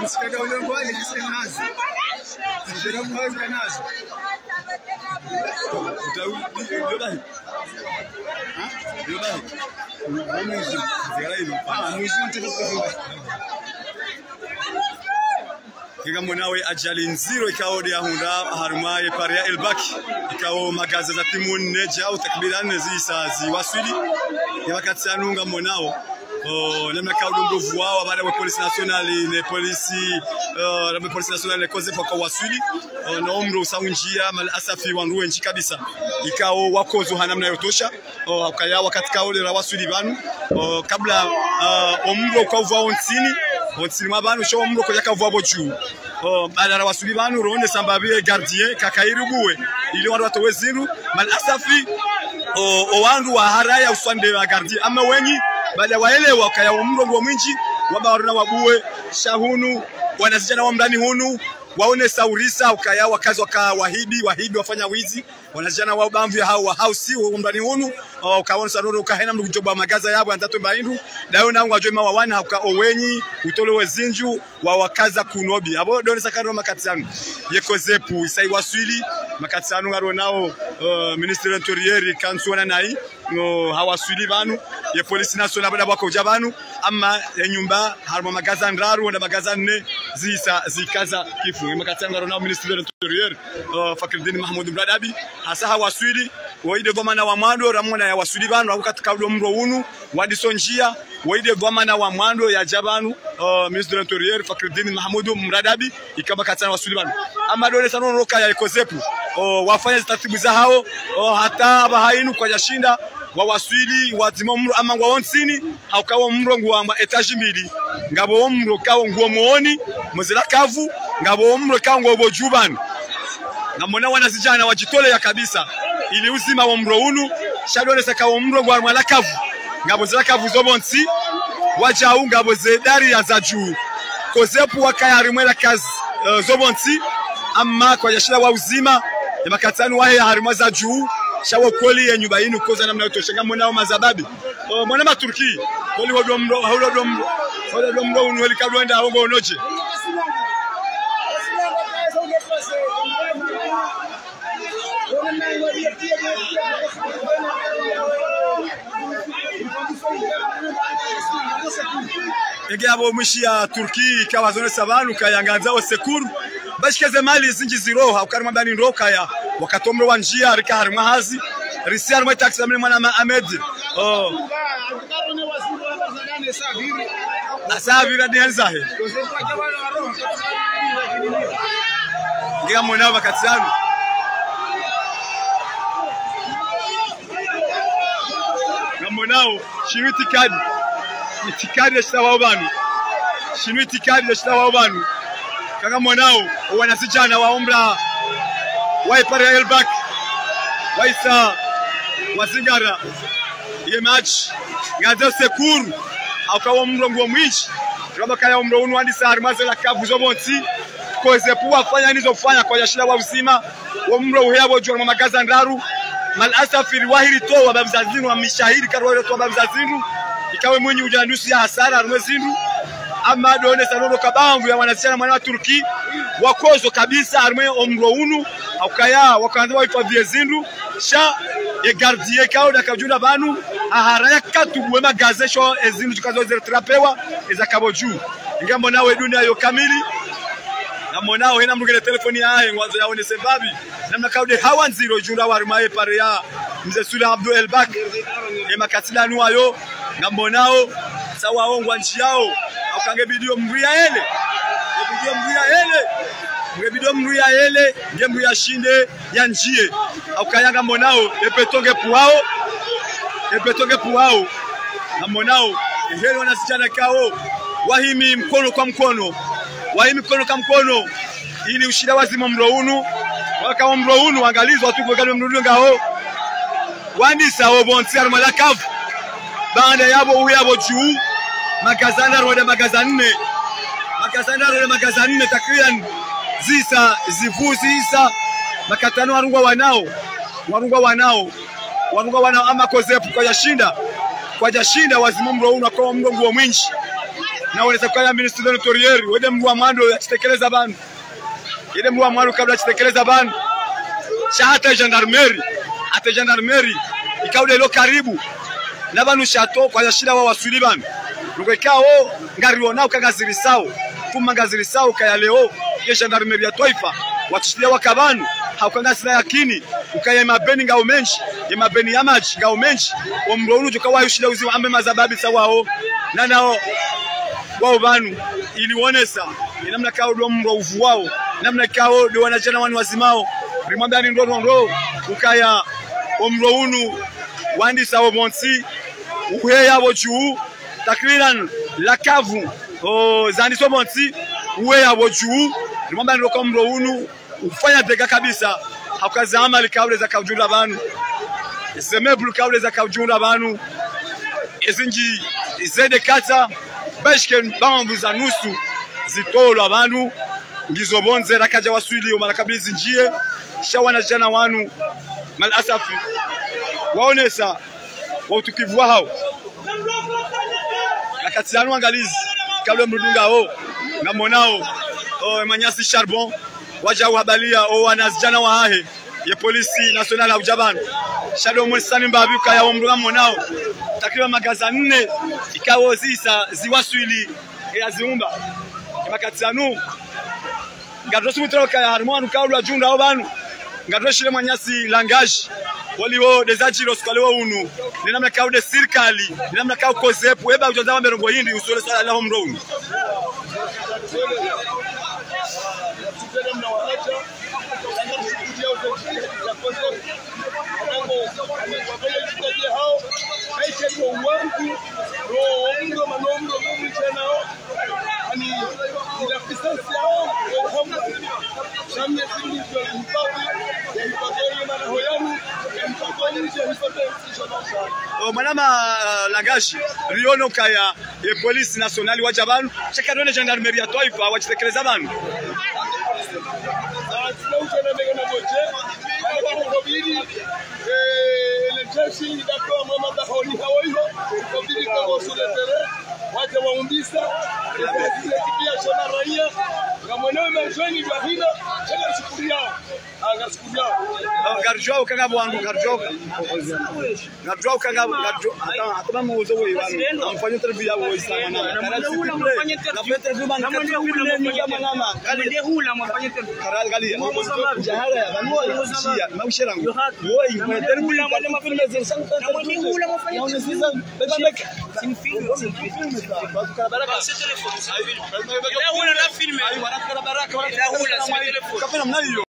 Msikada ule ngwani kisenazi. Ndio mwanzo kanazi. Utaudi ndio Mwizi. Zera hivi. Mwizi mtaka Kiga mwenawe ajali nziro ikaode ya hunda harumaye pare ya Elbaki ikao magaza za timu neja au takbirane zisa ziwasili ya wakati anunga mwenao namna kaudo vuao baada ya polisi nationali ne polisi la polisi nationali ne koze kwa wasili na umro saunjia mal asafi wanruwe nchi kabisa ikao wakozo hanamna yotosha akaya wakati kaole la wasili banu kabla umro kwa vuao nsini mabanu sho umro kwa yakavua bochu baada ya wasili banu ronde sambabe gardien kakairubuwe ili watu watoweziru mal asafi wandu wa haraya uswande wa gardien ama wenyi baada waelewa kaya umrongo mwinji wabaruna wabuwe shahunu wanasijana wa mdani hunu waone saurisa ukaya wakazi wakawahidi wafanya wizi wanasijana wa bamvu ya hao wa house wa mdani hunu ukaona sanoro ukahena mkujoba magaza yabo antato mbaindu dayo na ngwa jema wawana uka owenyi utolewe zinju wa wakaza kunobi abo doni sakaro makatiano yekozepu isai waswili makatiano ngaro nao ministre interieur kansuana nai hawaswili banu ye polisi nationale bada bako jabanu ama nyumba harma magaza ndaru na magaza nne zikaza kifu makatiano ngaro nao ministre interieur Fakiruddin Mahmoud Mradabi hasa hawaswili waide gomana wa mwando ramona ya waswili banu akatika udo mro unu wadisonjia waide gomana wa mwando ya jabanu ministre interieur Fakiruddin Mahmoud Mradabi ikaba katana waswili banu ama dole sanono roka ya ikozepu wafanya taratibu za hao hata bahainu kwa jashinda wa waswili wazima mro ama ngwa onsini haukawa mro ngwa etage mbili ngabo mro kawo ngwa muoni muzira kavu ngabo mro kawo ngwa bojubanu ngamona wanasijana wajitole ya kabisa ili uzima wa mro unu shadone sakawo mro ngwa malakavu ngabo zira kavu zobonsi wajaunga ngabo zedari ya zaju kozepu wakaya rimwela kazi zobonsi amma kwa yashira wa uzima ya makatanu wahe harima za juu shawo koli ya nyumba yinu koza namna yotoshenga mwana wa mazababi mwana maturki koli hodomro unweli kabwenda hongo onoche ege abo mwishi ya Turki kawazone sabanu kayanganza o sekuru bashikeze mali zinji ziroha ukarima bani ndoka ya wakatomro wa njia rika harima hazi risiar mwe taxi amini mwana Ahmed asabira ni anzahe ngiga mwana wakatiano ngamonao shiriti kadi itikadi ya shitawa banu shiriti kadi ya shitawa banu kanga mwanao wanasijana waombra waipare Elbak waisa wasingara ye match ngazo sekuru akawa mrongo mwinchi kama kaya umro unu hadi saa harmaze la kavu zobonsi koze puwa fanya nizo fanya kwa yashira wa uzima wa mro uhebo jwa magaza ndaru mal asafiri wahiri to wa babzazinu wa mishahiri karwa to wa babzazinu ikawe mwenye ujanusi ya hasara armezindu ama done sanono kabangu ya wanasiana mwana wa Turki wakozo kabisa arme omro unu akaya wakaanza waifa zindu sha ye gardien kao da kajuna banu aharaya katubuwe magazesho ezindu tukazo ziratrapewa ezakaboju ngambo nawe dunia yo kamili ngambo nao hena mrugele telefoni yae ngwanzo yaone sebabi namna kaude hawa nziro junda warimaye pare ya mzee Sula Abdul Elbak emakatila nuayo ngambo nao sawa ongwa nchi yao akange video mbuya ele video mbuya ele nge mbuya shinde ya njie akayanga monao epetonge puao na monao ehelo wanasichana kao wahimi mkono kwa mkono ili ushida wazima mro unu waka mro unu angalizwa tu kwa mrudu ngao wandisa obonsi armalakavu banda yabo uyabo juu magazana roda magazanne takriban zisa zivuzi isa makatano warungwa wanao wanunga wana ama kozepu kwa jashinda wazimu mro unakuwa mgongo mwinchi na wanaweza kwa ministre de l'intérieur wede mwa mwando yatekeleza banu ile mwa mwando kabla yatekeleza banu hata gendarmerie ikaude lo karibu na banu chateau kwa jashinda wa wasuli banu ngekao ngariona ukagaziri sawo kumangaziri sawo kaya leo ye gendarmerie ya taifa watushilia wakabanu haukangazira yakini ukaya mabeni ngao menshi ye mabeni yamaji ngao menshi omro unu tukawa yushida uzi ambe mazababi sawao na nao wao banu iliwonesa namna kao ndo mro uvu wao namna kao ndo wanajana wani wazimao rimwambia ni ndo ukaya omro unu wandi sawo bonsi uheya bochu takriban lakavu zandi so bonsi uheya bochu rimwambia ndo komro unu ufanya dega kabisa hakazama likawle za kujunda banu zemeblu kawle za kujunda banu ezinji izede kata bashken bambu za nusu zitolo abantu ngizobonze rakaja waswili umarakabizi njie shawana jana wanu mal asafi waonesa wautukivwa hao akatianu angalizi kabla mrudunga ho ngamonao manyasi charbon waja uhabalia wanazijana wahe ya polisi national ya Ujabani shado mwisani mbabi kaya omruga monao takriban magaza 4 ikawo zisa ziwaswili ya ziumba makatianu ngadrosu mutroka ya harmonu kaulu ajunda obanu ngadroshile manyasi langage waliwo dezajiros kalewo unu ninamna kaude sirkali ninamna kau kozepu eba ujazawa merongo hindi usole sala la homroun Manama Lagashi riono kaya polisi nationali wa Jabanu chakadone gendarmerie ya taifa wachitekeleza banu waje waumbisa kipia shona raia ngamwoneo mjoni bahina chela shukuria angashukuria garjao kanga bwangu garjao kanga atama muzo wewe amfanye tarbia wewe sana na mfanye tarbia manama kale hula mfanye tarbia karal galia jahara ya banwa shia maushrangu wewe tarbia mwana mafilme zensan mwana hula mfanye tarbia baraka c'est téléphone. Là où on a filmé. Là où on a filmé.